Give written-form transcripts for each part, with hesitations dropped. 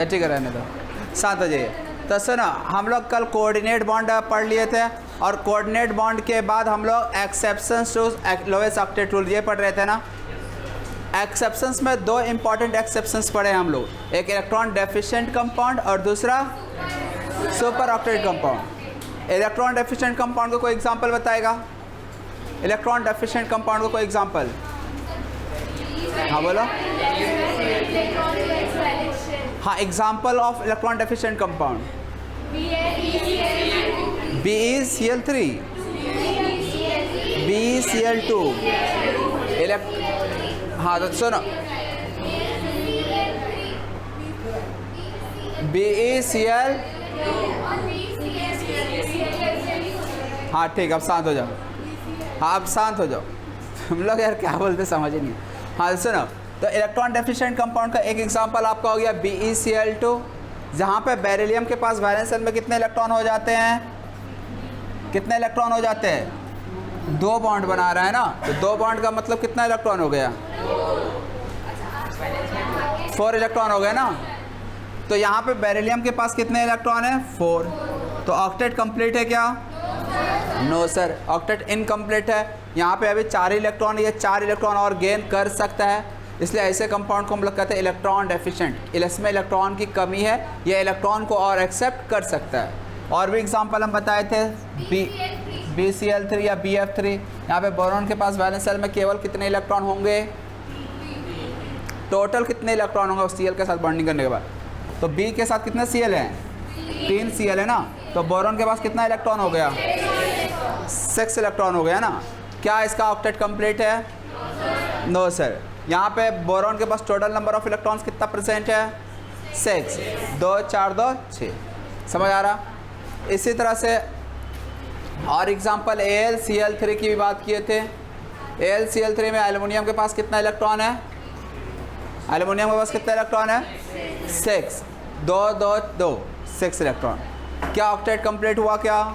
ठीक है, रहने दो, शांत हो जाइए। तो सुनो, हम लोग कल कोऑर्डिनेट बॉन्ड पढ़ लिए थे और कोऑर्डिनेट बॉन्ड के बाद हम लोग exceptions to lowest octet rule ये पढ़ रहे थे ना। एक्सेप्शंस में दो इंपॉर्टेंट एक्सेप्शंस पढ़े हम लोग, एक इलेक्ट्रॉन डेफिशिएंट कंपाउंड और दूसरा super octet compound. Electron deficient compound को कोई एग्जांपल बताएगा? इलेक्ट्रॉन डेफिशिएंट कंपाउंड को कोई एग्जांपल? हाँ बोलो। हाँ, example of electron deficient compound. BeCl3, BeCl2। हाँ तो सुनो, BeCl। हाँ ठीक, अब शांत हो जाओ। हाँ अब शांत हो जाओ, तुम लोग यार क्या बोलते समझ ही नहीं। हाँ सुनो, तो इलेक्ट्रॉन डेफिशिएंट कंपाउंड का एक एग्जांपल आपका हो गया BeCl2, जहाँ पे बेरिलियम के पास वैलेंस शेल में कितने इलेक्ट्रॉन हो जाते हैं? कितने इलेक्ट्रॉन हो जाते हैं? 2 बॉन्ड बना रहा है ना, तो 2 बॉन्ड का मतलब कितना इलेक्ट्रॉन हो गया? 4 इलेक्ट्रॉन हो गए ना। तो यहाँ पे बेरिलियम के पास कितने इलेक्ट्रॉन है? 4। तो ऑक्टेट कंप्लीट है क्या? नो सर, ऑक्टेट इनकम्प्लीट है। यहाँ पे अभी 4 इलेक्ट्रॉन, ये 4 इलेक्ट्रॉन और गेन कर सकता है, इसलिए ऐसे कंपाउंड को हम लोग कहते हैं इलेक्ट्रॉन डेफिशिएंट। इसमें इलेक्ट्रॉन की कमी है, ये इलेक्ट्रॉन को और एक्सेप्ट कर सकता है। और भी एग्जांपल हम बताए थे, BeCl3 या BF3। यहाँ पे बोरॉन के पास वैलेंस शेल में केवल कितने इलेक्ट्रॉन होंगे? टोटल कितने इलेक्ट्रॉन होंगे Cl के साथ बॉन्डिंग करने के बाद? तो B के साथ कितने Cl हैं? 3 Cl है ना। तो बोरॉन के पास कितना इलेक्ट्रॉन हो गया? 6 इलेक्ट्रॉन हो गया ना। क्या इसका ऑक्टेट कंप्लीट है? No sir. यहाँ पे बोरॉन के पास टोटल नंबर ऑफ इलेक्ट्रॉन्स कितना परसेंट है? 6। 2 4 2 6। समझ आ रहा? इसी तरह से और एग्जांपल AlCl3 की भी बात किए थे। AlCl3 में एल्युमिनियम के पास कितना इलेक्ट्रॉन है? एल्युमिनियम के पास कितना इलेक्ट्रॉन है? 6। 2 2 2 6 इलेक्ट्रॉन। क्या ऑक्टेट कंप्लीट हुआ क्या?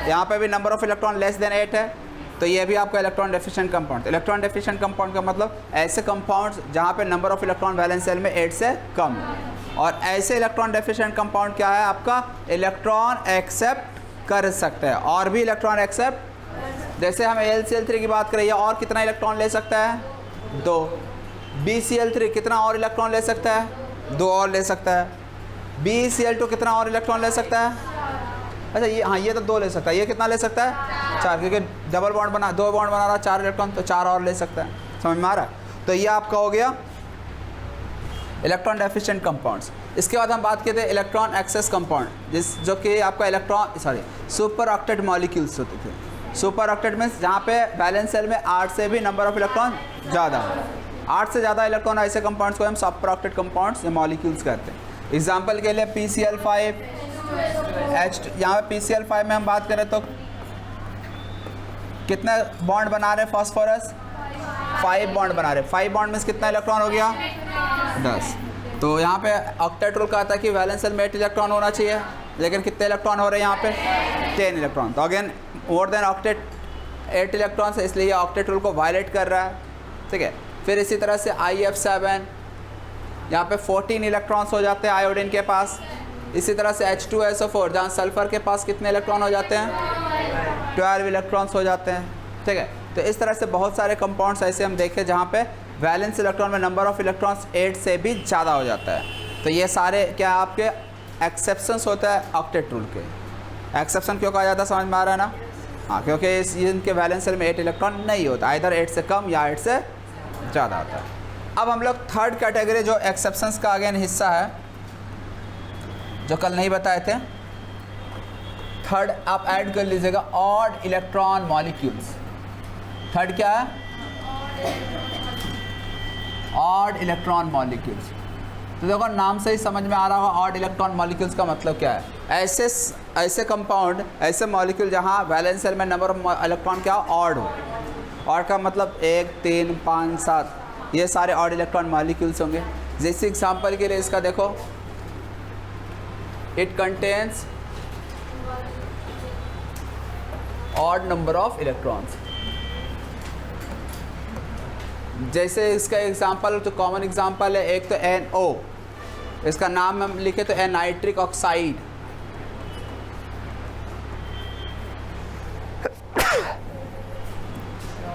यहाँ पे भी number of electron less than 8 है, तो ये भी आपका electron deficient compound. Electron deficient compound का मतलब ऐसे कंपाउंड्स जहाँ पे number of electron valence shell में 8 से कम है। और ऐसे इलेक्ट्रॉन डेफिशिएंट कंपाउंड क्या है आपका? इलेक्ट्रॉन एक्सेप्ट कर सकते हैं और भी इलेक्ट्रॉन एक्सेप्ट। जैसे हम AlCl3 की बात करें, और कितना इलेक्ट्रॉन ले सकता है? 2। BeCl3 कितना और इलेक्ट्रॉन ले सकता है? 2 और ले सकता है। BeCl2 कितना और इलेक्ट्रॉन ले सकता है? अच्छा ये, हाँ ये तो 2 ले सकता है। ये कितना ले सकता है? 4, क्योंकि डबल बॉन्ड बना, 2 बॉन्ड बना रहा 4 इलेक्ट्रॉन, तो 4 और ले सकता है। समझ में आ रहा है? तो ये आपका हो गया इलेक्ट्रॉन डेफिशिएंट कंपाउंड्स। इसके बाद हम बात किए थे इलेक्ट्रॉन एक्सेस कंपाउंड, जो कि आपका सुपर ऑक्टेट मॉलिक्यूल्स होते थे। सुपर ऑक्टेट मीन्स जहाँ पे वैलेंस शेल में 8 से भी नंबर ऑफ इलेक्ट्रॉन ज़्यादा, 8 से ज़्यादा इलेक्ट्रॉन ऐसे कंपाउंड्स को हम सुपर ऑक्टेट कंपाउंड्स या मॉलिक्यूल्स कहते हैं। एग्जाम्पल के लिए PCl5 यहाँ पे PCl5 में हम बात करें तो कितना बॉन्ड बना रहे फास्फोरस? 5 बॉन्ड बना रहे। 5 बॉन्ड में कितना इलेक्ट्रॉन हो गया? 10। तो यहाँ पे ऑक्टेट रूल कहता है कि वैलेंस शेल में 8 इलेक्ट्रॉन होना चाहिए, लेकिन कितने इलेक्ट्रॉन हो रहे हैं यहाँ पे? 10 इलेक्ट्रॉन। तो again more than octet 8 electron है, इसलिए ये ऑक्टेट रूल को वायलेट कर रहा है। ठीक है। फिर इसी तरह से IF7, यहाँ पे 14 इलेक्ट्रॉन्स हो जाते हैं आयोडीन के पास। इसी तरह से H2SO4, जहाँ सल्फ़र के पास कितने इलेक्ट्रॉन हो जाते हैं? 12 इलेक्ट्रॉन्स हो जाते हैं। ठीक है। तो इस तरह से बहुत सारे कंपाउंड्स ऐसे हम देखें जहाँ पे वैलेंस इलेक्ट्रॉन में नंबर ऑफ इलेक्ट्रॉन्स 8 से भी ज़्यादा हो जाता है। तो ये सारे क्या आपके एक्सेप्शंस होता है ऑक्टेट रूल के। एक्सेप्शन क्यों कहा जाता है, समझ में आ रहा है ना? हाँ, क्योंकि इनके वैलेंस शेल में 8 इलेक्ट्रॉन नहीं होता, इधर 8 से कम या 8 से ज़्यादा होता है। अब हम लोग थर्ड कैटेगरी जो एक्सेप्शंस का अगेन हिस्सा है, जो कल नहीं बताए थे, थर्ड आप ऐड कर लीजिएगा, ऑड इलेक्ट्रॉन मॉलिक्यूल्स। थर्ड क्या है? Odd electron molecules. तो देखो नाम से ही समझ में आ रहा होगा ऑड इलेक्ट्रॉन मॉलिक्यूल्स का मतलब क्या है। ऐसे कंपाउंड, ऐसे मॉलिक्यूल जहाँ वैलेंस शेल में नंबर ऑफ इलेक्ट्रॉन क्या ऑड हो। ऑड का मतलब 1 3 5 7, ये सारे ऑड इलेक्ट्रॉन मॉलिक्यूल्स होंगे। जैसे एग्जांपल के लिए इसका देखो, it contains odd number of electrons. जैसे इसका एग्जांपल तो कॉमन एग्जांपल है, एक तो NO, इसका नाम हम लिखे तो नाइट्रिक ऑक्साइड।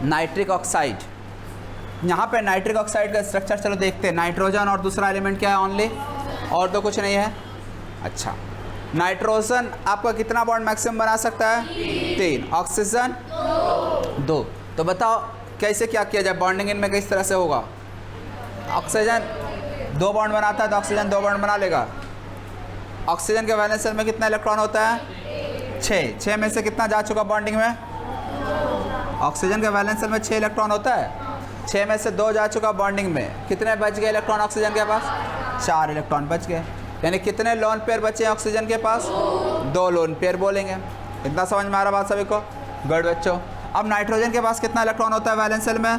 नाइट्रिक ऑक्साइड, यहाँ पे नाइट्रिक ऑक्साइड का स्ट्रक्चर चलो देखते हैं। नाइट्रोजन और दूसरा एलिमेंट क्या है ओनली, और तो कुछ नहीं है। अच्छा, नाइट्रोजन आपका कितना बॉन्ड मैक्सिमम बना सकता है? 3। ऑक्सीजन 2। तो बताओ कैसे क्या किया जाए, बॉन्डिंग इनमें किस तरह से होगा? ऑक्सीजन 2 बॉन्ड बनाता है तो ऑक्सीजन 2 बॉन्ड बना लेगा। ऑक्सीजन के वैलेंस सेल में कितना इलेक्ट्रॉन होता है? 6। 6 में से कितना जा चुका बॉन्डिंग में? ऑक्सीजन के वैलेंस सेल में 6 इलेक्ट्रॉन होता है, 6 में से 2 जा चुका बॉन्डिंग में। कितने बच गए इलेक्ट्रॉन ऑक्सीजन के पास? 4 इलेक्ट्रॉन बच गए। यानी कितने लोन पेयर बचे हैं ऑक्सीजन के पास? 2 लोन पेयर बोलेंगे। इतना समझ में आ रहा बात सभी को? गुड बच्चों। अब नाइट्रोजन के पास कितना इलेक्ट्रॉन होता है वैलेंस सेल में?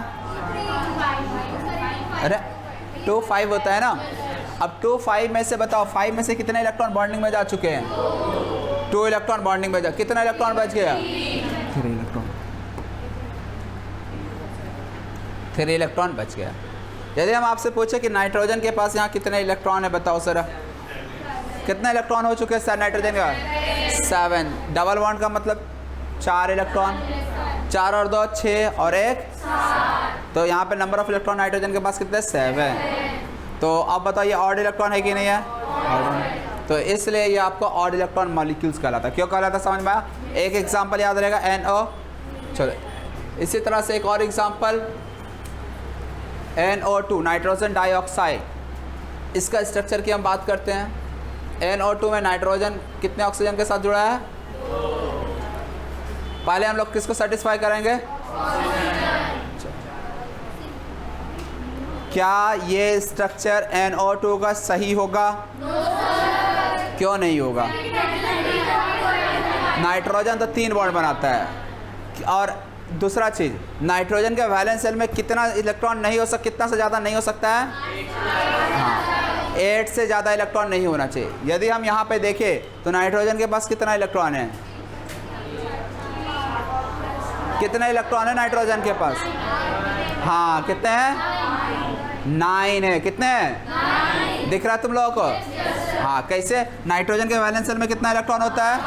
अरे 2 5 होता है ना। अब 2 5 में से बताओ 5 में से कितने इलेक्ट्रॉन बॉन्डिंग में जा चुके हैं? 2 इलेक्ट्रॉन बॉन्डिंग में जा। कितना इलेक्ट्रॉन बच गया? 3 इलेक्ट्रॉन बच गया। यदि हम आपसे पूछे कि नाइट्रोजन के पास यहाँ कितने इलेक्ट्रॉन है बताओ सर, कितने इलेक्ट्रॉन हो चुके हैं सर नाइट्रोजन का? 7। डबल बॉन्ड का मतलब 4 इलेक्ट्रॉन, 4 और 2 6 और 1 तो यहाँ पे नंबर ऑफ इलेक्ट्रॉन नाइट्रोजन के पास कितने? 7। तो अब बताइए ऑड इलेक्ट्रॉन है कि नहीं है? तो इसलिए ये आपको ऑड इलेक्ट्रॉन मॉलिक्यूल्स कहलाता है। क्यों कहलाता समझ में आया? एक एग्जाम्पल याद रहेगा NO। चलो इसी तरह से एक और एग्जाम्पल NO2 नाइट्रोजन डाइऑक्साइड। इसका स्ट्रक्चर की हम बात करते हैं। NO2 में नाइट्रोजन कितने ऑक्सीजन के साथ जुड़ा है? पहले हम लोग किसको सेटिस्फाई करेंगे? क्या ये स्ट्रक्चर NO2 का सही होगा? क्यों नहीं होगा? नाइट्रोजन तो 3 बॉन्ड बनाता है। और दूसरा चीज़, नाइट्रोजन के वैलेंस सेल में कितना इलेक्ट्रॉन नहीं हो सकता? कितना से ज़्यादा नहीं हो सकता है? हाँ, 8 से ज़्यादा इलेक्ट्रॉन नहीं होना चाहिए। यदि हम यहाँ पे देखें तो नाइट्रोजन के पास कितना इलेक्ट्रॉन है? कितने इलेक्ट्रॉन है नाइट्रोजन के पास? हाँ, कितने हैं? 9 है। कितने हैं? दिख रहा है तुम लोगों को? हाँ, कैसे? नाइट्रोजन के वैलेंस सेल में कितना इलेक्ट्रॉन होता है?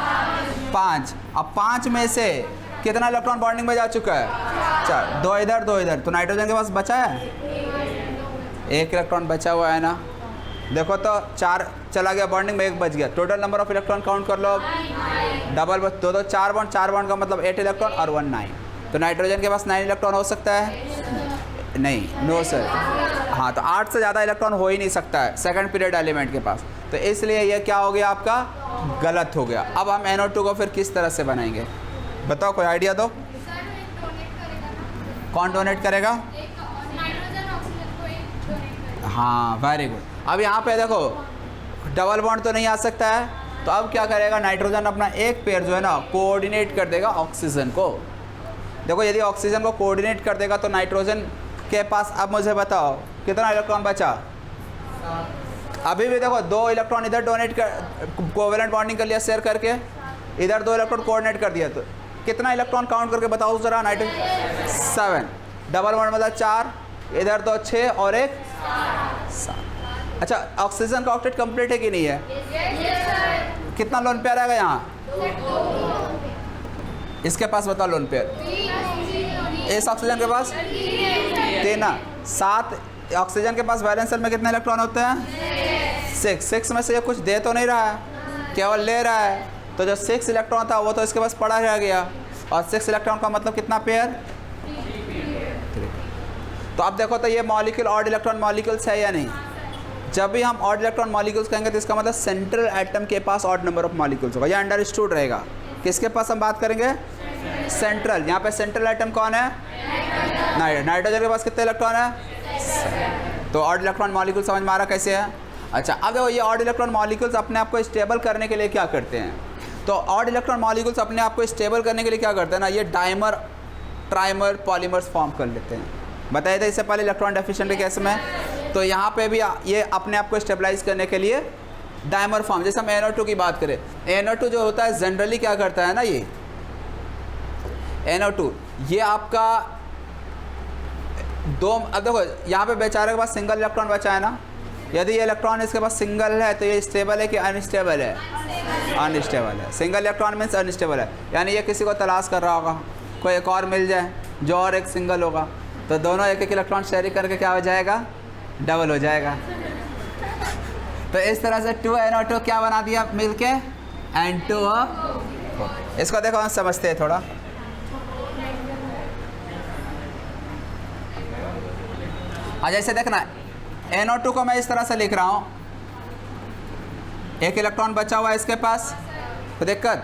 5। अब 5 में से कितना इलेक्ट्रॉन बॉन्डिंग में जा चुका है? 4। 2 इधर 2 इधर, तो नाइट्रोजन के पास बचा है 1 इलेक्ट्रॉन बचा हुआ है ना। देखो तो 4 चला गया बॉन्डिंग में, 1 बच गया। Total number of electron count कर लो। डबल 2 4 बॉन्ड का मतलब 8 इलेक्ट्रॉन और 1 9। तो नाइट्रोजन के पास 9 इलेक्ट्रॉन हो सकता है? नहीं, नो सर। हाँ, तो 8 से ज़्यादा इलेक्ट्रॉन हो ही नहीं सकता है सेकंड पीरियड एलिमेंट के पास। तो इसलिए ये क्या हो गया आपका? गलत हो गया। अब हम NO2 को फिर किस तरह से बनाएंगे बताओ, कोई आइडिया दो। कौन डोनेट करेगा? हाँ, वेरी गुड। अब यहाँ पे देखो डबल बॉन्ड तो नहीं आ सकता है, तो अब क्या करेगा? नाइट्रोजन अपना एक पेयर जो है ना कोऑर्डिनेट कर देगा ऑक्सीजन को। देखो यदि ऑक्सीजन को कोऑर्डिनेट कर देगा तो नाइट्रोजन के पास अब मुझे बताओ कितना इलेक्ट्रॉन बचा? अभी भी देखो 2 इलेक्ट्रॉन इधर डोनेट कर, कोवेलेंट बॉन्डिंग कर लिया शेयर करके, इधर 2 इलेक्ट्रॉन कोऑर्डिनेट कर दिया। तो कितना इलेक्ट्रॉन काउंट करके बताओ जरा? नाइट्रोजन 7। डबल बॉन्ड मतलब 4, इधर 2 6 और 1 7। अच्छा, ऑक्सीजन का ऑक्टेट कंप्लीट है कि नहीं है? कितना लोन पेयर आएगा यहाँ? इसके पास बताओ लोन पेयर। इस ऑक्सीजन के पास 3। 7 ऑक्सीजन के पास वैलेंस सेल में कितने इलेक्ट्रॉन होते हैं? 6 में से ये कुछ दे तो नहीं रहा है, केवल ले रहा है। तो जो 6 इलेक्ट्रॉन था वो तो इसके पास पड़ा रह गया। और 6 इलेक्ट्रॉन का मतलब कितना पेयर? 3। तो अब देखो तो ये मॉलिक्यूल ऑड इलेक्ट्रॉन मॉलिक्यूल्स है या नहीं? जब भी हम ऑड इलेक्ट्रॉन मॉलिक्यूल्स कहेंगे तो इसका मतलब सेंट्रल एटम के पास ऑड नंबर ऑफ मॉलिक्यूल्स होगा। ये अंडरस्टूड रहेगा। किसके पास हम बात करेंगे? सेंट्रल। यहाँ पे सेंट्रल एटम कौन है? नाइट्रोजन के पास कितने इलेक्ट्रॉन है? तो ऑड इलेक्ट्रॉन मॉलिक्यूल समझ में आ रहा कैसे है? अच्छा, अब देखो ये ऑड इलेक्ट्रॉन मॉलिक्यूल्स अपने आप को स्टेबल करने के लिए क्या करते हैं? तो ऑड इलेक्ट्रॉन मॉलिक्यूल्स अपने आप को स्टेबल करने के लिए क्या करते हैं ना, ये डाइमर ट्राइमर पॉलीमर्स फॉर्म कर लेते हैं। बताया था इससे पहले इलेक्ट्रॉन डेफिशिएंट केस में। तो यहाँ पे भी ये अपने आप को स्टेबलाइज करने के लिए डाइमर फॉर्म, जैसे हम NO2 की बात करें, NO2 जो होता है जनरली क्या करता है ना, ये NO2 ये आपका अब देखो यहाँ पे बेचारे के पास सिंगल इलेक्ट्रॉन बचा है ना, यदि ये इलेक्ट्रॉन इसके पास सिंगल है तो ये स्टेबल है कि अनस्टेबल है? अनस्टेबल है। सिंगल इलेक्ट्रॉन मीन्स अनस्टेबल है, यानी ये किसी को तलाश कर रहा होगा, कोई एक और मिल जाए जो और एक सिंगल होगा, तो दोनों एक एक इलेक्ट्रॉन शेयरिंग करके क्या हो जाएगा? डबल हो जाएगा। तो इस तरह से 2NO2 क्या बना दिया मिल के? N2O। इसको देखो हम समझते हैं थोड़ा। हाँ, जैसे देखना NO2 को मैं इस तरह से लिख रहा हूँ, एक इलेक्ट्रॉन बचा हुआ है इसके पास, तो दिक्कत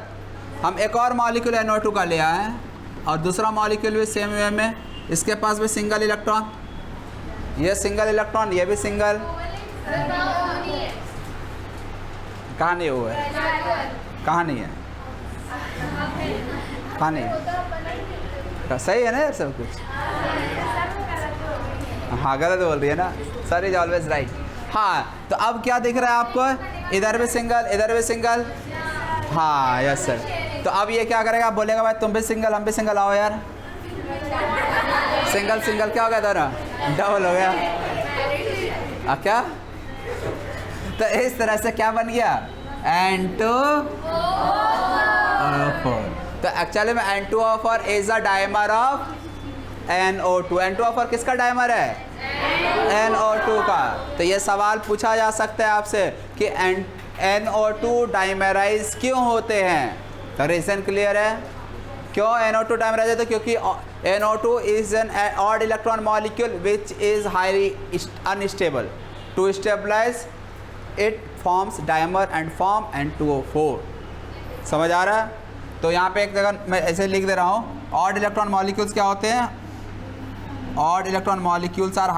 हम एक और मॉलिक्यूल NO2 का ले आए हैं और दूसरा मॉलिक्यूल भी सेम वे में, इसके पास भी सिंगल इलेक्ट्रॉन, ये सिंगल इलेक्ट्रॉन, ये भी सिंगल। कहाँ नहीं हुआ है? कहाँ नहीं है? कहाँ नहीं है? सही है ना यार सब कुछ? हाँ, गलत बोल रही है ना, सर इज ऑलवेज राइट। हाँ, तो अब क्या दिख रहा है आपको? इधर भी सिंगल, इधर भी सिंगल। हाँ यस सर। तो अब ये क्या करेगा? बोलेगा भाई तुम भी सिंगल, हम भी सिंगल, आओ यार। सिंगल सिंगल क्या हो गया दोनों? डबल हो गया। क्या? तो इस तरह से क्या बन गया? N2O4। तो एक्चुअली में N2O4 is a dimer of NO2। N2O4 किसका डायमर है? NO2 का। तो ये सवाल पूछा जा सकता है आपसे कि NO2 डायमराइज क्यों होते हैं? तो रीज़न क्लियर है क्यों NO2 डायमराइज होते हैं? क्योंकि NO2 is an odd electron molecule which is highly unstable. To stabilize it forms dimer and form N2O4। समझ आ रहा है? तो यहाँ पे एक जगह मैं ऐसे लिख दे रहा हूँ, ऑड इलेक्ट्रॉन मॉलिक्यूल्स क्या होते हैं? Odd electron molecules are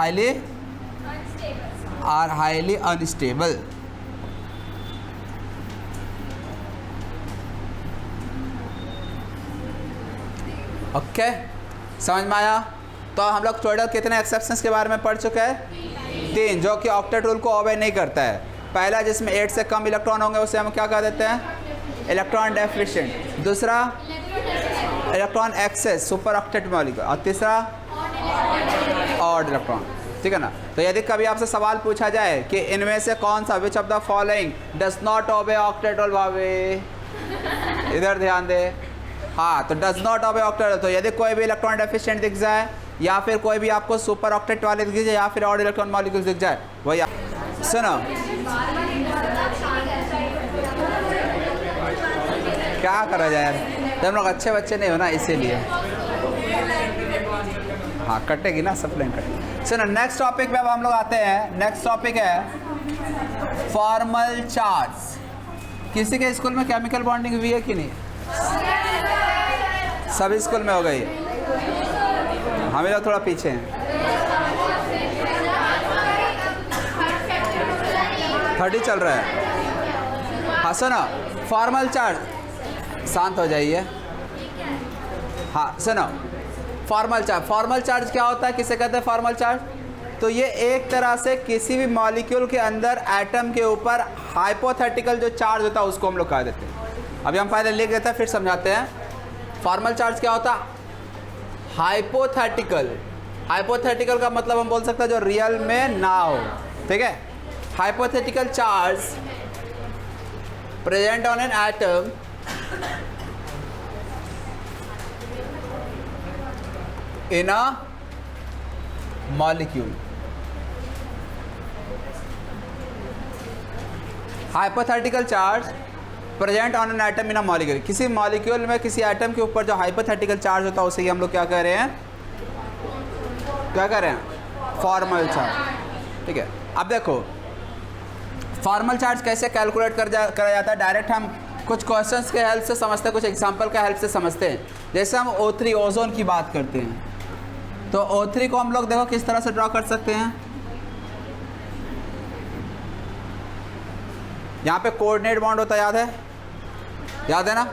highly unstable. Okay, समझ में आया? तो हम लोग टोटल कितने एक्सेप्शंस के बारे में पढ़ चुके हैं? 3, जो कि ऑक्टेट रूल को ओबे नहीं करता है। पहला जिसमें 8 से कम इलेक्ट्रॉन होंगे उसे हम क्या कह देते हैं? Electron deficient. दूसरा electron excess, super octet molecule. और तीसरा ऑड इलेक्ट्रॉन। ठीक है ना? तो यदि कभी आपसे सवाल पूछा जाए कि इनमें से कौन सा, which of the following does not obey octet rule, भावे इधर ध्यान दे। हाँ, तो does not obey octet rule, तो यदि कोई भी इलेक्ट्रॉन डेफिशिएंट दिख जाए या फिर कोई भी आपको सुपर ऑक्टेट वाले दिख जाए या फिर ऑड इलेक्ट्रॉन मॉलिक्यूल दिख जाए, वही सुनो क्या करा जाए यार, तो हम लोग अच्छे बच्चे नहीं हो ना, इसीलिए। हाँ, कटेगी ना, सब प्लेन कटेगी। सुनो, नेक्स्ट टॉपिक पे अब हम लोग आते हैं। नेक्स्ट टॉपिक है फॉर्मल चार्ज। किसी के स्कूल में केमिकल बॉन्डिंग हुई है कि नहीं? सभी स्कूल में हो गई। हम लोग थोड़ा पीछे हैं, 30 चल रहा है। हाँ सुनो, फॉर्मल चार्ज, शांत हो जाइए। हाँ सुनो, फॉर्मल चार्ज क्या होता है? किसे कहते हैं फॉर्मल चार्ज? तो ये एक तरह से किसी भी मॉलिक्यूल के अंदर एटम के ऊपर हाइपोथेटिकल जो चार्ज होता है उसको हम लोग कह देते हैं। अभी हम पहले लिख देते हैं फिर समझाते हैं। फॉर्मल चार्ज क्या होता है? हाइपोथेटिकल का मतलब हम बोल सकते हैं जो रियल में ना हो। ठीक है? Hypothetical charge present on an atom in a molecule। Hypothetical charge present on an atom in a molecule. किसी मॉलिक्यूल में किसी एटम के ऊपर जो हाइपोथेटिकल चार्ज होता है उसे ही हम लोग क्या कह रहे हैं? क्या कह रहे हैं? Formal charge. ठीक है, अब देखो फॉर्मल चार्ज कैसे कैलकुलेट करा जाता है। डायरेक्ट हम कुछ क्वेश्चंस के हेल्प से समझते हैं, कुछ एग्जांपल का हेल्प से समझते हैं। जैसे हम O3 ओजोन की बात करते हैं, तो O3 को हम लोग देखो किस तरह से ड्रॉ कर सकते हैं। यहाँ पे कोऑर्डिनेट बॉन्ड होता है, याद है ना?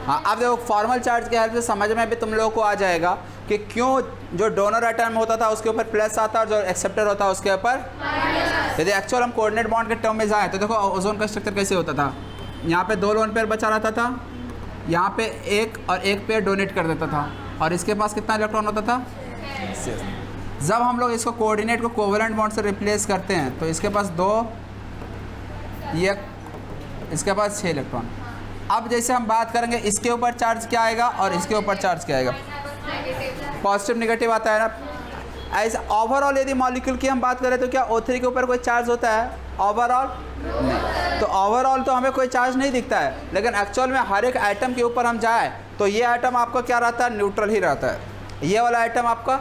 हाँ, अब देखो फॉर्मल चार्ज के हेल्प से समझ में भी तुम लोगों को आ जाएगा कि क्यों जो डोनर एटम होता था उसके ऊपर प्लस आता है और जो एक्सेप्टर होता है उसके ऊपर। यदि एक्चुअल हम कोऑर्डिनेट बॉन्ड के टर्म में जाए तो देखो ओजोन का स्ट्रक्चर कैसे होता था। यहाँ पे 2 लोन पेयर बचा रहता था, यहाँ पे एक और एक पेयर डोनेट कर देता था, और इसके पास कितना इलेक्ट्रॉन होता था? जब हम लोग इसको कोऑर्डिनेट को कोवेलेंट बॉन्ड से रिप्लेस करते हैं तो इसके पास 2, ये इसके पास 6 इलेक्ट्रॉन। अब जैसे हम बात करेंगे इसके ऊपर चार्ज क्या आएगा और इसके ऊपर चार्ज क्या आएगा, पॉजिटिव नेगेटिव आता है ना। ऐसा ओवरऑल यदि मॉलिक्यूल की हम बात करें तो क्या O3 के ऊपर कोई चार्ज होता है ओवरऑल? नहीं। तो ओवरऑल तो हमें कोई चार्ज नहीं दिखता है, लेकिन एक्चुअल में हर एक आइटम के ऊपर हम जाए तो ये आइटम आपका क्या रहता है, न्यूट्रल ही रहता है। ये वाला आइटम आपका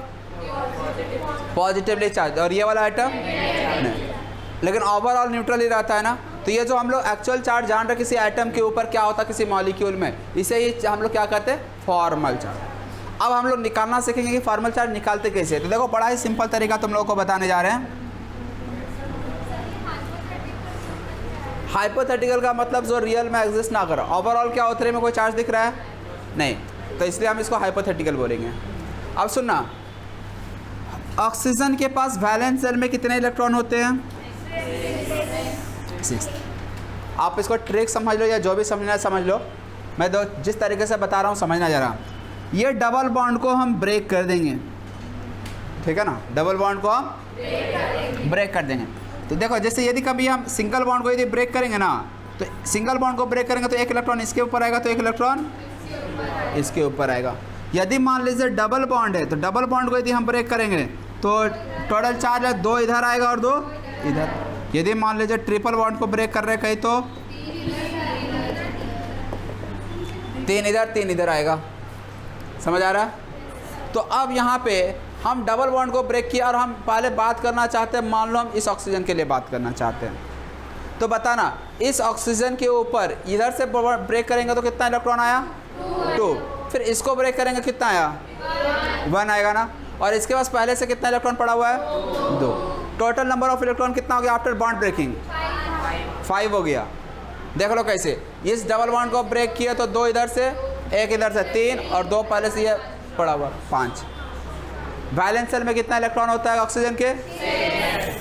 पॉजिटिवली चार्ज और ये वाला आइटम नहीं, लेकिन ओवरऑल न्यूट्रल ही रहता है ना। तो ये जो हम लोग एक्चुअल चार्ज जान रहे किसी आइटम के ऊपर क्या होता है किसी मॉलिक्यूल में, इसे ही हम लोग क्या कहते हैं, फॉर्मल चार्ज। अब हम लोग निकालना सीखेंगे कि फॉर्मल चार्ज निकालते कैसे। तो देखो बड़ा ही सिंपल तरीका तुम लोगों को बताने जा रहे हैं। हाइपोथेटिकल का मतलब जो रियल में एग्जिस्ट ना करे। ओवरऑल क्या O3 में कोई चार्ज दिख रहा है नहीं, तो इसलिए हम इसको हाइपोथेटिकल बोलेंगे। अब सुनना, ऑक्सीजन के पास वैलेंस शेल में कितने इलेक्ट्रॉन होते हैं, 6। आप इसको ट्रिक समझ लो या जो भी समझना है समझ लो, मैं जिस तरीके से बता रहा हूँ समझना जरा। ये डबल बॉन्ड को हम ब्रेक कर देंगे, ठीक है ना, डबल बॉन्ड को हम ब्रेक कर देंगे। तो देखो जैसे यदि कभी हम सिंगल बॉन्ड को यदि ब्रेक करेंगे ना, तो सिंगल बॉन्ड को ब्रेक करेंगे तो एक इलेक्ट्रॉन इसके ऊपर आएगा, तो एक इलेक्ट्रॉन इसके ऊपर आएगा। यदि मान लीजिए डबल बॉन्ड है तो डबल बॉन्ड को यदि हम ब्रेक करेंगे तो टोटल चार्ज है 2 इधर आएगा और 2 इधर। यदि मान लीजिए ट्रिपल बॉन्ड को ब्रेक कर रहे हैं कहीं तो 3 इधर 3 इधर आएगा। समझ आ रहा है? तो अब यहाँ पे हम डबल बॉन्ड को ब्रेक किया और हम पहले बात करना चाहते हैं, मान लो हम इस ऑक्सीजन के लिए बात करना चाहते हैं, तो बताना इस ऑक्सीजन के ऊपर इधर से ब्रेक करेंगे तो कितना इलेक्ट्रॉन आया, 2। फिर इसको ब्रेक करेंगे कितना आया, 1 आएगा ना। और इसके पास पहले से कितना इलेक्ट्रॉन पड़ा हुआ है, 2। टोटल नंबर ऑफ इलेक्ट्रॉन कितना हो गया आफ्टर बॉन्ड ब्रेकिंग, 5 हो गया। देख लो कैसे, इस डबल बॉन्ड को ब्रेक किया तो 2 इधर से, 1 इधर से, 3 और 2 पहले से ये पड़ा हुआ, 5। वैलेंस शेल में कितना इलेक्ट्रॉन होता है ऑक्सीजन के,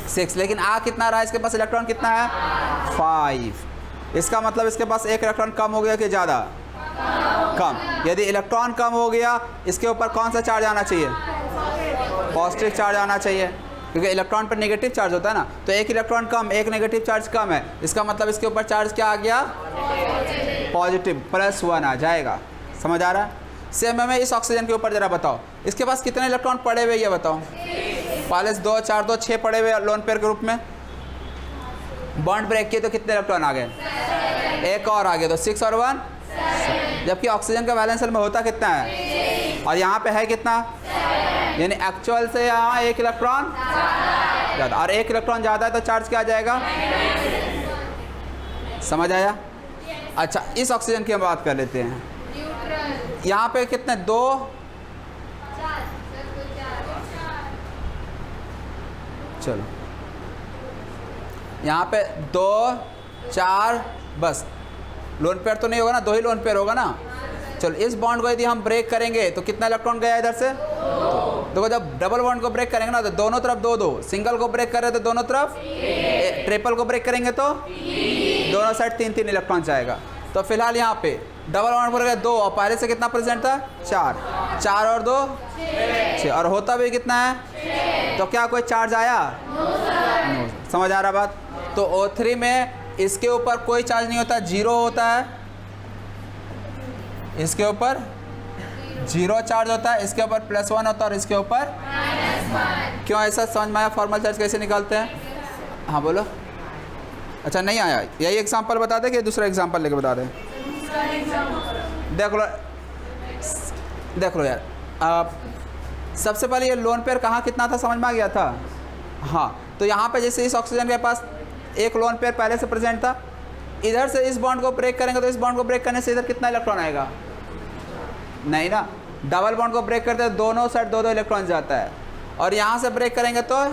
6। लेकिन आ कितना रहा है, इसके पास इलेक्ट्रॉन कितना है, 5। इसका मतलब इसके पास 1 इलेक्ट्रॉन कम हो गया कि ज़्यादा, कम। यदि इलेक्ट्रॉन कम हो गया इसके ऊपर कौन सा चार्ज आना चाहिए, पॉजिटिव चार्ज आना चाहिए, क्योंकि इलेक्ट्रॉन पर नेगेटिव चार्ज होता है ना। तो 1 इलेक्ट्रॉन कम, 1 नेगेटिव चार्ज कम है, इसका मतलब इसके ऊपर चार्ज क्या आ गया, पॉजिटिव, +1 आ जाएगा। समझ आ रहा है? सेम हमें इस ऑक्सीजन के ऊपर जरा बताओ, इसके पास कितने इलेक्ट्रॉन पड़े हुए ये बताओ। पहले 2 4 2 6 पड़े हुए लोन पेयर के रूप में। बॉन्ड ब्रेक किए तो कितने इलेक्ट्रॉन आ गए, 1 और आ गए, तो 6 और 1, जबकि ऑक्सीजन का वैलेंस शेल में होता कितना है, और यहाँ पे है कितना, यानी एक्चुअल से यहाँ 1 इलेक्ट्रॉन ज़्यादा, और 1 इलेक्ट्रॉन ज़्यादा है तो चार्ज क्या आ जाएगा, समझ आया? अच्छा, इस ऑक्सीजन की हम बात कर लेते हैं। यहाँ पे कितने, 2 चलो यहाँ पे 2 4 बस, लोन पेयर तो नहीं होगा ना, 2 ही लोन पेयर होगा ना। चलो इस बॉन्ड को यदि हम ब्रेक करेंगे तो कितना इलेक्ट्रॉन गया इधर से, देखो जब डबल बॉन्ड को ब्रेक करेंगे ना तो दोनों तरफ 2 2, सिंगल को ब्रेक कर रहे तो दोनों तरफ, ट्रिपल को ब्रेक करेंगे तो दोनों साइड 3 3 इलेक्ट्रॉन जाएगा। तो फिलहाल यहाँ पे डबल बॉन्ड पर 2 और पहले से कितना प्रेजेंट था, 4 4 और 2 6, और होता भी कितना है, तो क्या कोई चार्ज आया, नो। समझ आ रहा बात? तो O3 में इसके ऊपर कोई चार्ज नहीं होता, 0 होता है, इसके ऊपर 0 चार्ज होता है, इसके ऊपर +1 होता है और इसके ऊपर क्यों, ऐसा समझ में आया फॉर्मल चार्ज कैसे निकालते हैं? हाँ बोलो। अच्छा नहीं आया, यही एग्जांपल बता दें कि दूसरा एग्जांपल लेके बता दें? देख लो यार, सबसे पहले ये लोन पेयर कहाँ कितना था समझ में आ गया था। हाँ, तो यहाँ पे जैसे इस ऑक्सीजन के पास 1 लोन पेयर पहले से प्रेजेंट था, इधर से इस बॉन्ड को ब्रेक करेंगे तो इस बॉन्ड को ब्रेक करने से इधर कितना इलेक्ट्रॉन आएगा, नहीं ना। डबल बॉन्ड को ब्रेक करते हैं दोनों साइड 2 2 इलेक्ट्रॉन जाता है, और यहाँ से ब्रेक करेंगे तो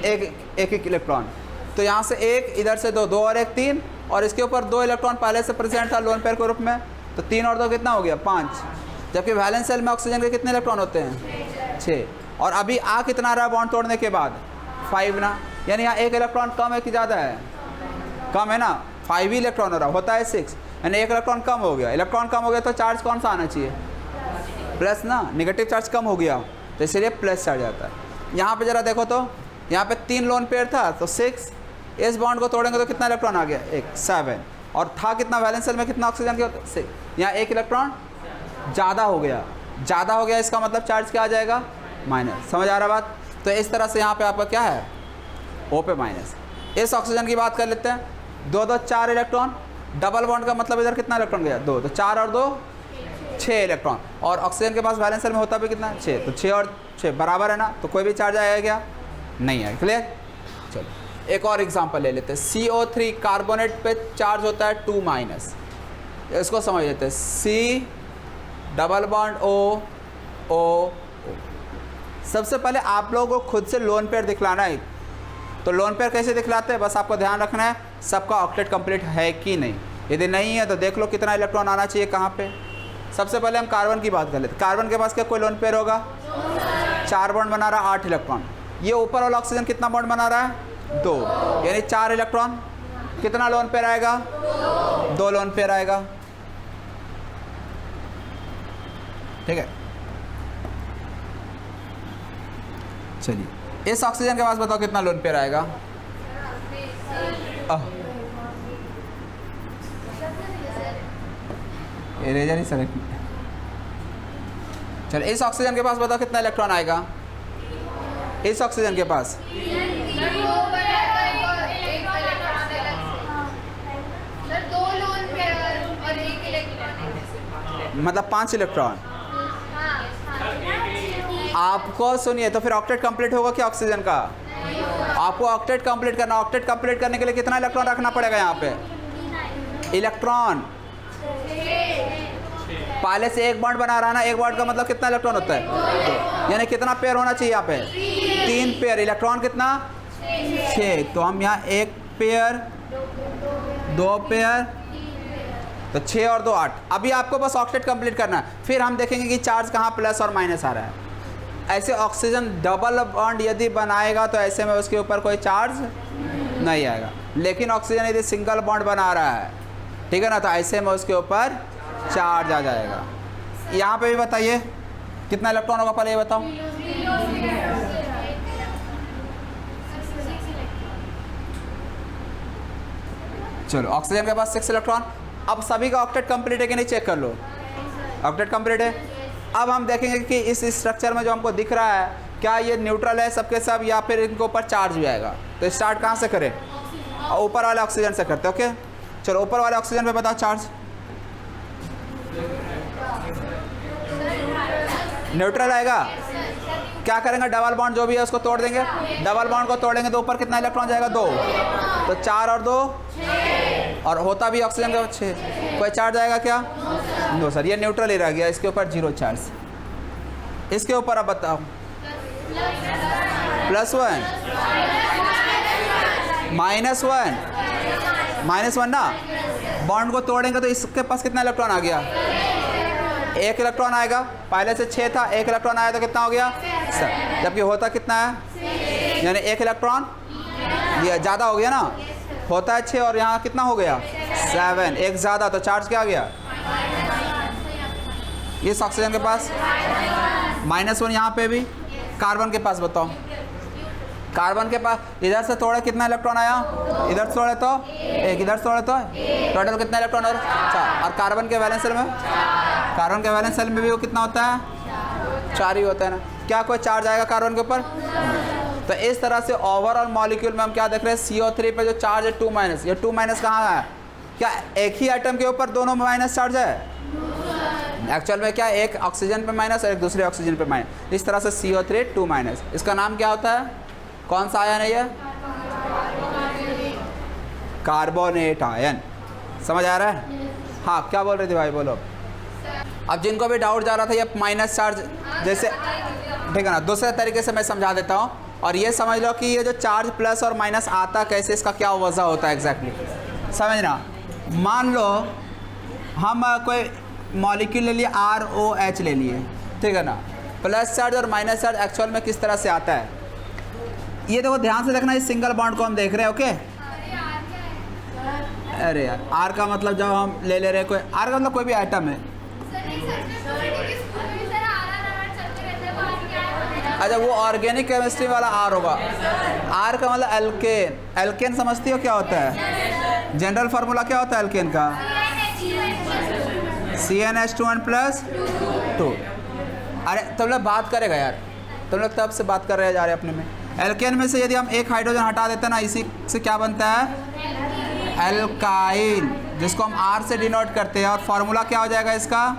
एक इलेक्ट्रॉन, तो यहाँ से 1 इधर से 2 2 और 1 3, और इसके ऊपर 2 इलेक्ट्रॉन पहले से प्रेजेंट था लोन पेयर के रूप में, तो 3 और 2 कितना हो गया, 5। जबकि वैलेंस शेल में ऑक्सीजन के कितने इलेक्ट्रॉन होते हैं, 6। और अभी आ कितना रहा बॉन्ड तोड़ने के बाद, 5 ना, यानी यहाँ 1 इलेक्ट्रॉन कम है कि ज़्यादा है, कम है ना, 5 ही इलेक्ट्रॉन हो रहा, होता है 6, यानी 1 इलेक्ट्रॉन कम हो गया। इलेक्ट्रॉन कम हो गया तो चार्ज कौन सा आना चाहिए, प्लस ना, नेगेटिव चार्ज कम हो गया तो इसलिए प्लस चार्ज आता है। यहाँ पे ज़रा देखो तो, यहाँ पे 3 लोन पेयर था तो 6, इस बॉन्ड को तोड़ेंगे तो कितना इलेक्ट्रॉन आ गया, 1, 7, और था कितना वैलेंस शेल में, कितना ऑक्सीजन के, 6। यहाँ 1 इलेक्ट्रॉन ज़्यादा हो गया, इसका मतलब चार्ज क्या आ जाएगा, माइनस। समझ आ रहा बात? तो इस तरह से यहाँ पे आपका क्या है, O पे माइनस। इस ऑक्सीजन की बात कर लेते हैं, 2 2 4 इलेक्ट्रॉन, डबल बॉन्ड का मतलब इधर कितना इलेक्ट्रॉन गया, 2, तो 4 और 2 6 इलेक्ट्रॉन, और ऑक्सीजन के पास वैलेंस शेल में होता भी कितना, 6, तो 6 और 6 बराबर है ना, तो कोई भी चार्ज आएगा क्या, नहीं है। क्लियर? चलो एक और एग्जांपल ले लेते हैं। CO3 कार्बोनेट पे चार्ज होता है 2-, इसको समझ लेते हैं। C double bond O। सबसे पहले आप लोगों को खुद से लोन पेयर दिखलाना है। तो लोन पेयर कैसे दिखलाते हैं, बस आपको ध्यान रखना है सबका ऑक्टेट कंप्लीट है कि नहीं। यदि नहीं है तो देख लो कितना इलेक्ट्रॉन आना चाहिए कहाँ पे। सबसे पहले हम कार्बन की बात कर लेते हैं। कार्बन के पास क्या कोई लोन पेयर होगा, 4 बॉन्ड बना रहा है, 8 इलेक्ट्रॉन। ये ऊपर वाला ऑक्सीजन कितना बॉन्ड बना रहा है, 2, यानी 4 इलेक्ट्रॉन। कितना लोन पेयर आएगा, 2 लोन पेयर आएगा। ठीक है, चलिए इस ऑक्सीजन के पास बताओ कितना लोन पेयर आएगा। इरेजर ही सेलेक्ट। चलिए इस ऑक्सीजन के पास बताओ कितना इलेक्ट्रॉन आएगा, इस ऑक्सीजन के पास मतलब 5 इलेक्ट्रॉन। आपको सुनिए, तो फिर ऑक्टेट कंप्लीट होगा क्या ऑक्सीजन का, आपको ऑक्टेट कंप्लीट करना। ऑक्टेट कंप्लीट करने के लिए कितना इलेक्ट्रॉन रखना पड़ेगा यहाँ पे, इलेक्ट्रॉन। पहले से 1 बॉन्ड बना रहा है ना, 1 बॉन्ड का मतलब कितना इलेक्ट्रॉन होता है, 2, यानी कितना पेयर होना चाहिए यहाँ पे, 3 पेयर। इलेक्ट्रॉन कितना, 6, तो हम यहाँ 1 पेयर, 2 पेयर, तो 6 और 2 8। अभी आपको बस ऑक्टेट कंप्लीट करना है, फिर हम देखेंगे कि चार्ज कहाँ प्लस और माइनस आ रहा है। ऐसे ऑक्सीजन डबल बॉन्ड यदि बनाएगा तो ऐसे में उसके ऊपर कोई चार्ज नहीं आएगा, लेकिन ऑक्सीजन यदि सिंगल बॉन्ड बना रहा है, ठीक है ना, तो ऐसे में उसके ऊपर चार्ज आ जाएगा। यहाँ पे भी बताइए कितना इलेक्ट्रॉन होगा, पहले ये बताओ। चलो ऑक्सीजन के पास 6 इलेक्ट्रॉन। अब सभी का ऑक्टेट कंप्लीट है कि नहीं, चेक कर लो। ऑक्टेट कंप्लीट है। अब हम देखेंगे कि इस स्ट्रक्चर में जो हमको दिख रहा है, क्या ये न्यूट्रल है सबके सब, या फिर इनके ऊपर चार्ज भी आएगा। तो स्टार्ट कहाँ से करें, ऊपर वाले ऑक्सीजन से करते हैं। ओके, चलो ऊपर वाले ऑक्सीजन पे बताओ चार्ज। न्यूट्रल आएगा। क्या करेंगे, डबल बॉन्ड जो भी है उसको तोड़ देंगे। डबल बॉन्ड को तोड़ेंगे तो ऊपर कितना इलेक्ट्रॉन जाएगा, 2, तो 4 और 2, और होता भी ऑक्सीजन का 6। कोई चार्ज आएगा क्या, नो सर, ये न्यूट्रल ही रह गया, इसके ऊपर 0 चार्ज। इसके ऊपर अब बताओ, +1 -1 ना। बॉन्ड को तोड़ेंगे तो इसके पास कितना इलेक्ट्रॉन आ गया, 1 इलेक्ट्रॉन आएगा। पहले से 6 था, 1 इलेक्ट्रॉन आया तो कितना हो गया, 7, जबकि होता कितना है, यानी 1 इलेक्ट्रॉन ये ज़्यादा हो गया ना, होता है 6 और यहाँ कितना हो गया, 7, 1 ज़्यादा, तो चार्ज क्या आ गया इस ऑक्सीजन के पास, -1। यहाँ पे भी कार्बन के पास बताओ, कार्बन के पास इधर से तोड़े कितना इलेक्ट्रॉन आया, इधर से तोड़े तो 1, इधर से तोड़े तो टोटल कितना इलेक्ट्रॉन, और 4। और कार्बन के वैलेंस शेल में, कार्बन के वैलेंस शेल में भी वो कितना होता है, 4 ही होता है ना। क्या कोई चार्ज आएगा कार्बन के ऊपर। तो इस तरह से ओवरऑल मॉलिक्यूल में हम क्या देख रहे हैं, CO3 पे जो चार्ज है 2-, ये 2- कहाँ है, क्या एक ही आइटम के ऊपर दोनों माइनस चार्ज है, एक्चुअल में क्या एक ऑक्सीजन पे माइनस और एक दूसरे ऑक्सीजन पे माइनस। इस तरह से CO3 2-। इसका नाम क्या होता है, कौन सा आयन है ये, कार्बोनेट आयन। समझ आ रहा है, हाँ क्या बोल रहे थे भाई, बोलो। अब जिनको भी डाउट जा रहा था ये माइनस चार्ज, जैसे ठीक है ना, दूसरे तरीके से मैं समझा देता हूँ, और ये समझ लो कि ये जो चार्ज प्लस और माइनस आता कैसे, इसका क्या वजह होता है एग्जैक्टली, समझना। मान लो हम कोई मॉलिक्यूल ले लिए, ROH ले लिए, ठीक है ना, प्लस चार्ज और माइनस चार्ज एक्चुअल में किस तरह से आता है, ये देखो ध्यान से देखना। इस सिंगल बॉन्ड को हम देख रहे हैं, ओके। अरे यार, R का मतलब जब हम ले रहे हैं कोई, R का मतलब कोई भी आइटम है। अच्छा वो ऑर्गेनिक केमिस्ट्री वाला R होगा। R का मतलब एल्केन। एल्केन समझती हो क्या होता है? जनरल फार्मूला क्या होता है एल्केन का? CnH2n+2। अरे तुम लोग बात करेगा यार, तुम लोग तब से बात कर रहे जा रहे अपने में। एल्केन में से यदि हम एक हाइड्रोजन हटा देते हैं ना, इसी से क्या बनता है? एल्काइल, जिसको हम R से डिनोट करते हैं। और फार्मूला क्या हो जाएगा इसका?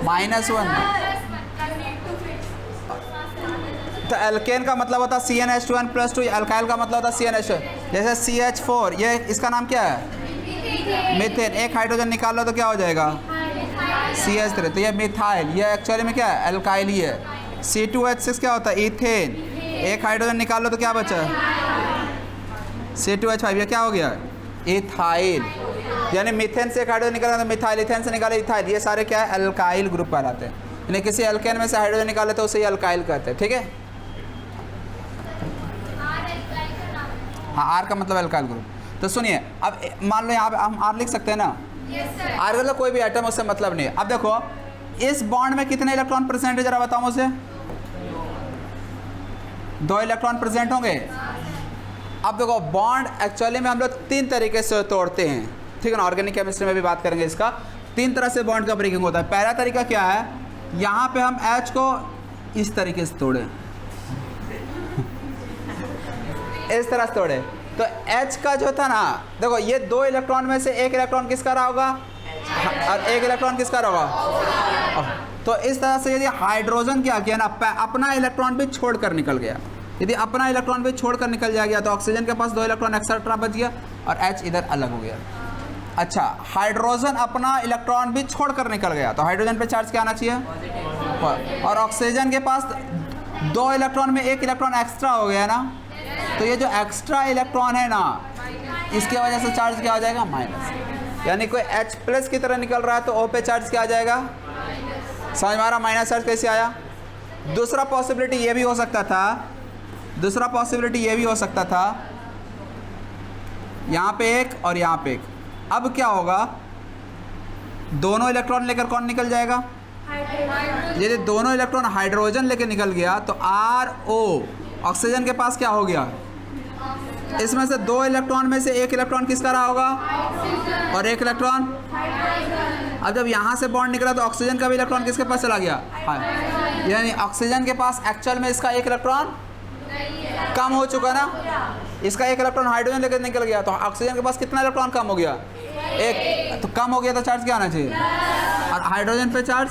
-1। तो एल्केन का मतलब होता है CnH2n+2, अल्काइल का मतलब होता है CnH2। जैसे CH4, ये इसका नाम क्या है? मीथेन। एक हाइड्रोजन निकाल लो तो क्या हो जाएगा? CH3। तो ये मिथाइल, ये एक्चुअली में क्या है? एल्काइल ही है। C2H6 क्या होता है? इथेन। एक हाइड्रोजन निकाल लो तो क्या बचा? C2H5, ये क्या हो गया? इथाइल। यानी मीथेन से एक हाइड्रोजन निकाला तो मिथाइल, इथेन से निकाले इथाइल। ये सारे क्या है? एल्काइल ग्रुप कहलाते हैं। यानी किसी एल्केन में से हाइड्रोजन निकाले तो उसे एल्काइल कहते हैं। ठीक है, हाँ, R का मतलब एल्काइल ग्रुप। तो सुनिए, अब मान लो यहाँ पे हम R लिख सकते हैं ना? R मतलब कोई भी आइटम, उससे मतलब नहीं है। अब देखो इस बॉन्ड में कितने इलेक्ट्रॉन प्रेजेंट है, जरा बताओ मुझे। 2 इलेक्ट्रॉन प्रेजेंट होंगे। अब देखो बॉन्ड एक्चुअली में हम लोग 3 तरीके से तोड़ते हैं, ठीक है ना? ऑर्गेनिक केमिस्ट्री में भी बात करेंगे इसका। 3 तरह से बॉन्ड का ब्रेकिंग होता है। पहला तरीका क्या है? यहाँ पे हम H को इस तरीके से तोड़े, इस तरह से तोड़े तो H का जो था ना, देखो ये 2 इलेक्ट्रॉन में से 1 इलेक्ट्रॉन किसका रहा होगा और 1 इलेक्ट्रॉन किसका रहा होगा। तो इस तरह से यदि हाइड्रोजन क्या किया ना, अपना इलेक्ट्रॉन भी छोड़कर निकल गया। यदि अपना इलेक्ट्रॉन भी छोड़कर निकल जाएगा तो ऑक्सीजन के पास 2 इलेक्ट्रॉन एक्स्ट्रा बच गया और H इधर अलग हो गया। अच्छा, हाइड्रोजन अपना इलेक्ट्रॉन भी छोड़कर निकल गया तो हाइड्रोजन पे चार्ज क्या आना चाहिए? और ऑक्सीजन के पास 2 इलेक्ट्रॉन में 1 इलेक्ट्रॉन एक्स्ट्रा हो गया ना, तो ये जो एक्स्ट्रा इलेक्ट्रॉन है ना, इसकी वजह से चार्ज क्या हो जाएगा? माइनस। यानी कोई H+ की तरह निकल रहा है तो O पे चार्ज क्या आ जाएगा? समझ में आ रहा? माइनस चार्ज कैसे आया? दूसरा पॉसिबिलिटी ये भी हो सकता था, दूसरा पॉसिबिलिटी ये भी हो सकता था, यहाँ पे 1 और यहाँ पे 1। अब क्या होगा? दोनों इलेक्ट्रॉन लेकर कौन निकल जाएगा? यदि दोनों इलेक्ट्रॉन हाइड्रोजन लेकर निकल गया तो RO, ऑक्सीजन के पास क्या हो गया? इसमें से 2 इलेक्ट्रॉन में से 1 इलेक्ट्रॉन किसका रहा होगा और 1 इलेक्ट्रॉन। अब जब यहाँ से बॉन्ड निकला तो ऑक्सीजन का भी इलेक्ट्रॉन किसके पास चला गया? यानी ऑक्सीजन के पास एक्चुअल में इसका 1 इलेक्ट्रॉन कम हो चुका ना, इसका 1 इलेक्ट्रॉन हाइड्रोजन लेकर निकल गया तो ऑक्सीजन के पास कितना इलेक्ट्रॉन कम हो गया? 1। तो कम हो गया तो चार्ज क्या आना चाहिए? और हाइड्रोजन पे चार्ज,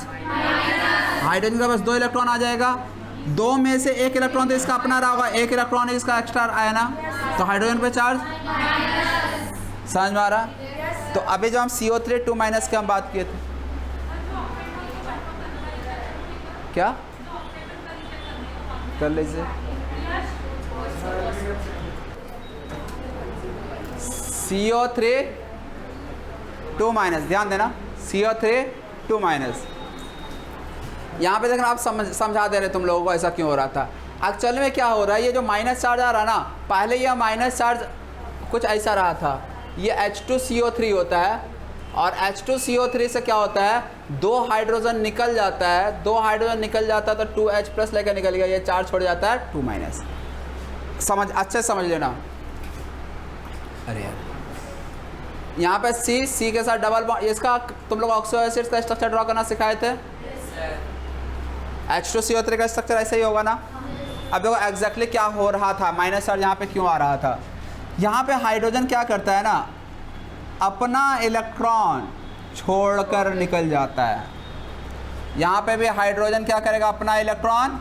हाइड्रोजन के पास 2 इलेक्ट्रॉन आ जाएगा। 2 में से 1 इलेक्ट्रॉन तो इसका अपना रहा होगा, 1 इलेक्ट्रॉन इसका एक्स्ट्रा आया ना, तो हाइड्रोजन पे चार्ज। समझ में आ रहा? तो अभी जो हम CO3 2- की हम बात किए थे, क्या कर लीजिए? CO3 2-, ध्यान देना, CO3 2-। यहाँ पे देखना, आप समझा दे रहे तुम लोगों को ऐसा क्यों हो रहा था। एक्चुअली में क्या हो रहा है, ये जो माइनस चार्ज आ रहा है ना, पहले ये माइनस चार्ज कुछ ऐसा रहा था, ये H2CO3 होता है और H2CO3 से क्या होता है, 2 हाइड्रोजन निकल जाता है, 2 हाइड्रोजन निकल जाता है तो 2H+ लेकर निकल गया, ये चार्ज छोड़ जाता है 2-। समझ, अच्छे समझ लेना। अरे यार यहाँ पे C के साथ डबल बॉन्ड, इसका तुम लोग ऑक्सो एसिड्स का स्ट्रक्चर ड्रॉ करना सिखाए थे। H2CO3 का स्ट्रक्चर ऐसे ही होगा ना। अब देखो एग्जैक्टली क्या हो रहा था, माइनस चार्ज यहाँ पे क्यों आ रहा था। यहाँ पे हाइड्रोजन क्या करता है ना, अपना इलेक्ट्रॉन छोड़कर निकल जाता है। यहाँ पे भी हाइड्रोजन क्या करेगा, अपना इलेक्ट्रॉन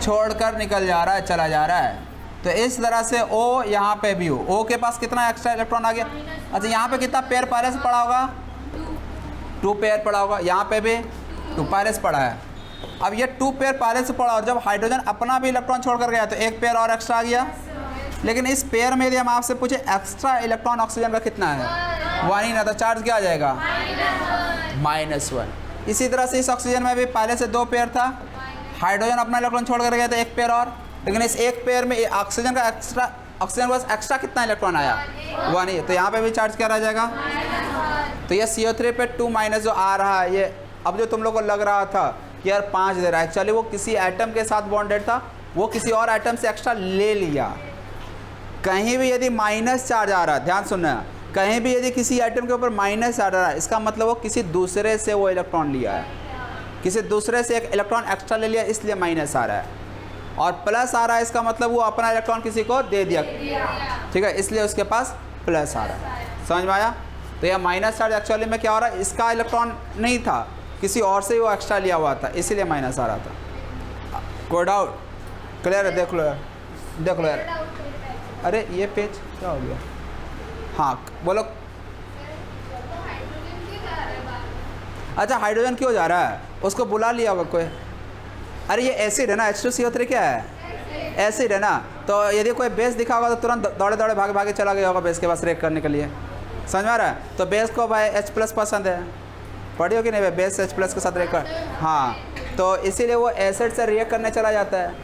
छोड़कर निकल जा रहा है, चला जा रहा है। तो इस तरह से O यहाँ पे भी हो, O के पास कितना एक्स्ट्रा इलेक्ट्रॉन आ गया। अच्छा यहाँ पे कितना पेयर पहले से पड़ा होगा, 2 पेयर पड़ा होगा, यहाँ पे भी 2 पहले से पड़ा है। अब ये 2 पेयर पहले से पड़ा और जब हाइड्रोजन अपना भी इलेक्ट्रॉन छोड़कर गया तो 1 पेयर और एक्स्ट्रा आ गया। लेकिन इस पेयर में यदि हम आपसे पूछे एक्स्ट्रा इलेक्ट्रॉन ऑक्सीजन का कितना है, 1 ही ना, तो चार्ज क्या आ जाएगा, -1। इसी तरह से इस ऑक्सीजन में भी पहले से 2 पेयर था, हाइड्रोजन अपना इलेक्ट्रॉन छोड़कर गया तो 1 पेयर और, लेकिन इस 1 पेयर में ऑक्सीजन का एक्स्ट्रा, ऑक्सीजन के पास एक्स्ट्रा कितना इलेक्ट्रॉन आया, 1 ही, तो यहाँ पे भी चार्ज क्या रह जाएगा। तो ये CO3 पे 2- जो आ रहा है, ये अब जो तुम लोग को लग रहा था कि यार 5 दे रहा है, एक्चुअली वो किसी एटम के साथ बॉन्डेड था, वो किसी और एटम से एक्स्ट्रा ले लिया। कहीं भी यदि माइनस चार्ज आ रहा है, ध्यान सुनना, कहीं भी यदि किसी एटम के ऊपर माइनस चार्ज आ रहा है, इसका मतलब वो किसी दूसरे से वो इलेक्ट्रॉन लिया है, किसी दूसरे से एक इलेक्ट्रॉन एक्स्ट्रा ले लिया, इसलिए माइनस आ रहा है। और प्लस आ रहा है, इसका मतलब वो अपना इलेक्ट्रॉन किसी को दे दिया, ठीक है, इसलिए उसके पास प्लस आ रहा है। समझ में आया? तो यह माइनस चार्ज एक्चुअली में क्या हो रहा है, इसका इलेक्ट्रॉन नहीं था, किसी और से वो एक्स्ट्रा लिया हुआ था, इसीलिए माइनस आ रहा था। कोई डाउट? क्लियर है? देख लो यार, देख लो यार। अरे ये पेज क्या हो गया? हाँ बोलो। अच्छा हाइड्रोजन क्यों जा रहा है? उसको बुला लिया होगा कोई। अरे ये एसिड है ना, H2CO3 क्या है? एसिड है ना, तो यदि कोई बेस दिखा होगा तो तुरंत दौड़े दौड़े भागे भागे चला गया होगा बेस के पास रिएक्ट करने के लिए। समझ में आ रहा है? तो बेस को भाई H+ पसंद है, पढ़ी हो कि नहीं भाई? बेस H+ के साथ रिएक्ट कर, हाँ, तो इसीलिए वो एसिड से रिएक्ट करने चला जाता है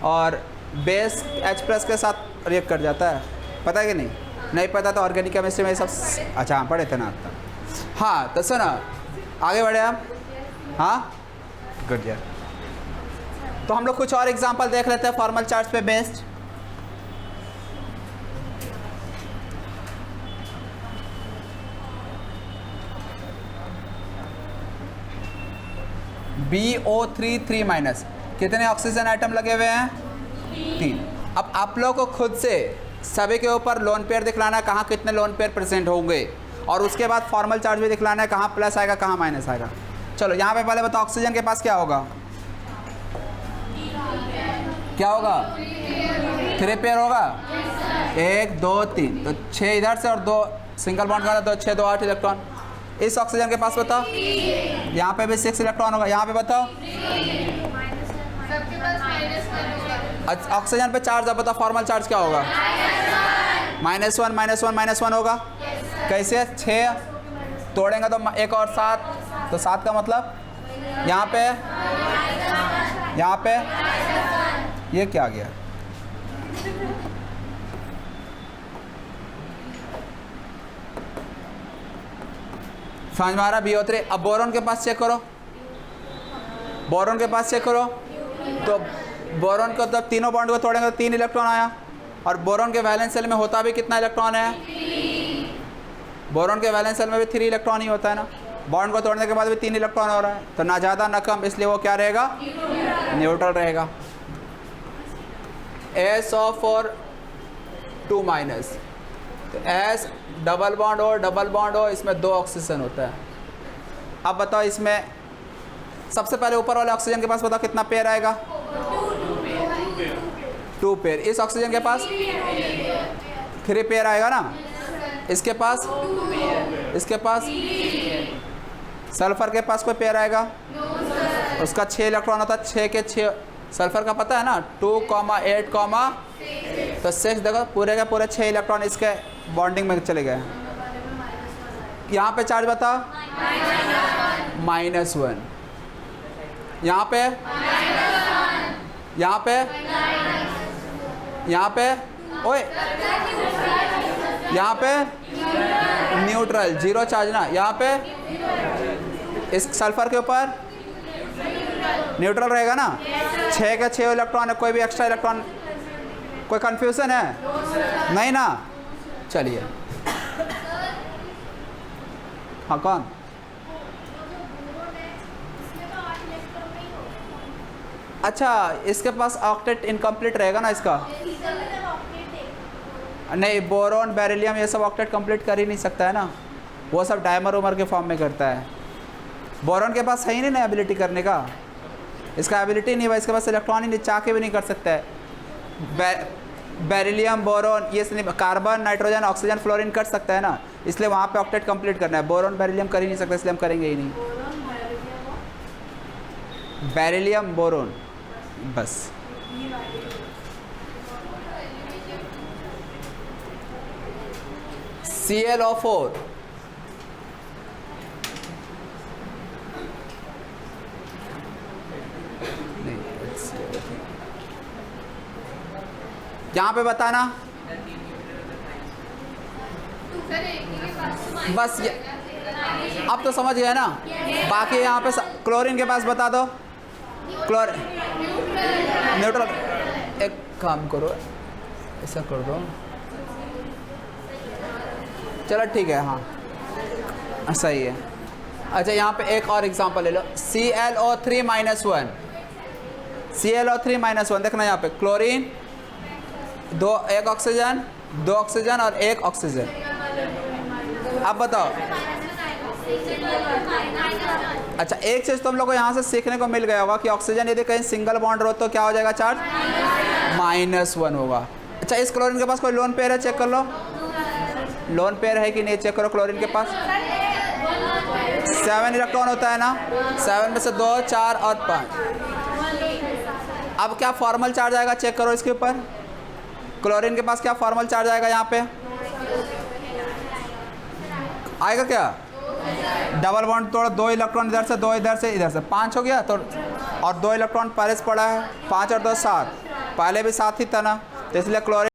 और बेस H+ के साथ रिएक्ट कर जाता है। पता है कि नहीं? नहीं पता तो ऑर्गेनिक केमिस्ट्री में ये सब अच्छा हाँ पढ़े थे ना आता। हाँ तो सुनो, आगे बढ़े हम। हाँ गुड यार। तो हम लोग कुछ और एग्जांपल देख लेते हैं फॉर्मल चार्ज पे बेस्ड। BO3 कितने ऑक्सीजन आइटम लगे हुए हैं? 3। अब आप लोग को खुद से सभी के ऊपर लोन पेयर दिखलाना है, कहाँ कितने लोन पेयर प्रेजेंट होंगे, और उसके बाद फॉर्मल चार्ज भी दिखलाना है, कहाँ प्लस आएगा कहाँ माइनस आएगा। चलो यहाँ पे पहले बताओ, ऑक्सीजन के पास क्या होगा? क्या होगा? 3 पेयर होगा, 1 2 3, तो 6 इधर से और 2 सिंगल बॉन्ड का, तो 6 2 8 इलेक्ट्रॉन। इस ऑक्सीजन के पास बताओ, यहाँ पे भी 6 इलेक्ट्रॉन होगा, यहाँ पे बताओ ऑक्सीजन पे चार्ज। अब बताओ फॉर्मल चार्ज क्या होगा? -1 होगा। कैसे? 6 तोड़ेंगे तो 1 और 7, तो 7 का मतलब यहाँ पे, यहाँ पे ये क्या गया? समझ में आ रहा? BO3। अब बोरॉन के पास चेक करो, बोरॉन के पास चेक करो, तो बोरॉन को जब तीनों बॉन्ड को तोड़ेंगे तो 3 इलेक्ट्रॉन आया, और बोरॉन के वैलेंस सेल में होता भी कितना इलेक्ट्रॉन है? बोरॉन के वैलेंस सेल में भी 3 इलेक्ट्रॉन ही होता है ना, बॉन्ड को तोड़ने के बाद भी 3 इलेक्ट्रॉन हो रहा है, तो ना ज़्यादा ना कम, इसलिए वो क्या रहेगा? न्यूट्रल रहेगा। SO4 2-, तो S डबल बॉन्ड हो, इसमें 2 ऑक्सीजन होता है। अब बताओ इसमें सबसे पहले ऊपर वाले ऑक्सीजन के पास बताओ कितना पेयर आएगा? 2 पेयर। इस ऑक्सीजन के पास 3 पेयर आएगा ना, इसके पास, इसके पास, सल्फर के पास कोई पेयर आएगा? उसका 6 इलेक्ट्रॉन होता है, 6 के 6, सल्फर का पता है ना 2, 8, तो 6, देखो पूरे के पूरे 6 इलेक्ट्रॉन इसके बॉन्डिंग में चले गए। यहाँ पे चार्ज बताओ, -1, यहाँ पे, यहाँ पे, यहाँ पे, ओए यहाँ पे न्यूट्रल, 0 चार्ज ना, यहाँ पे इस सल्फर के ऊपर न्यूट्रल रहेगा ना, 6 के 6 इलेक्ट्रॉन है, कोई भी एक्स्ट्रा इलेक्ट्रॉन, कोई कंफ्यूजन है? नहीं ना। चलिए हाँ कौन? अच्छा इसके पास ऑक्टेट इनकम्प्लीट रहेगा ना इसका? नहीं, बोरॉन बेरिलियम ये सब ऑक्टेट कंप्लीट कर ही नहीं सकता है ना, वो सब डायमर उमर के फॉर्म में करता है। बोरॉन के पास है ही नहीं एबिलिटी करने का, इसका एबिलिटी नहीं है, इसके पास इलेक्ट्रॉन ही नहीं, चाह के भी नहीं कर सकता है। बेरिलियम, बोरॉन ये नहीं, कार्बन, नाइट्रोजन, ऑक्सीजन, फ्लोरीन कर सकता है ना, इसलिए वहाँ पे ऑक्टेट कंप्लीट करना है। बोरॉन बेरिलियम कर ही नहीं सकता, इसलिए हम करेंगे ही नहीं। बेरिलियम बोरॉन बस। ClO4 यहाँ पे बताना बस अब तो समझ गए ना। बाकी यहाँ पे क्लोरीन के पास बता दो। क्लोरीन न्यूट्रल, एक काम करो ऐसा कर दो, चलो ठीक है, हाँ सही है। अच्छा यहाँ पे एक और एग्जांपल ले लो, ClO3 - 1, ClO3 - 1 देखना यहाँ पे, क्लोरीन एक ऑक्सीजन, 2 ऑक्सीजन और 1 ऑक्सीजन। अब बताओ। अच्छा एक चीज़ तुम लोग को यहाँ से सीखने को मिल गया होगा कि ऑक्सीजन यदि कहीं सिंगल बॉन्ड हो तो क्या हो जाएगा चार्ज, -1 होगा। अच्छा इस क्लोरीन के पास कोई लोन पेयर है, चेक कर लो, लोन पेयर है कि नहीं, चेक करो। क्लोरीन के पास 7 इलेक्ट्रॉन होता है ना, 7 में से 2, 4 और 5। अब क्या फॉर्मल चार्ज आएगा, चेक करो इसके ऊपर। क्लोरीन के पास क्या फॉर्मल चार्ज आएगा, यहाँ पे आएगा क्या, डबल बॉन्ड तोड़, 2 इलेक्ट्रॉन इधर से, 2 इधर से, इधर से 5 हो गया तो, और 2 इलेक्ट्रॉन पहले से पड़ा है, 5 और 2 7, पहले भी 7 ही था ना, तो इसलिए क्लोरीन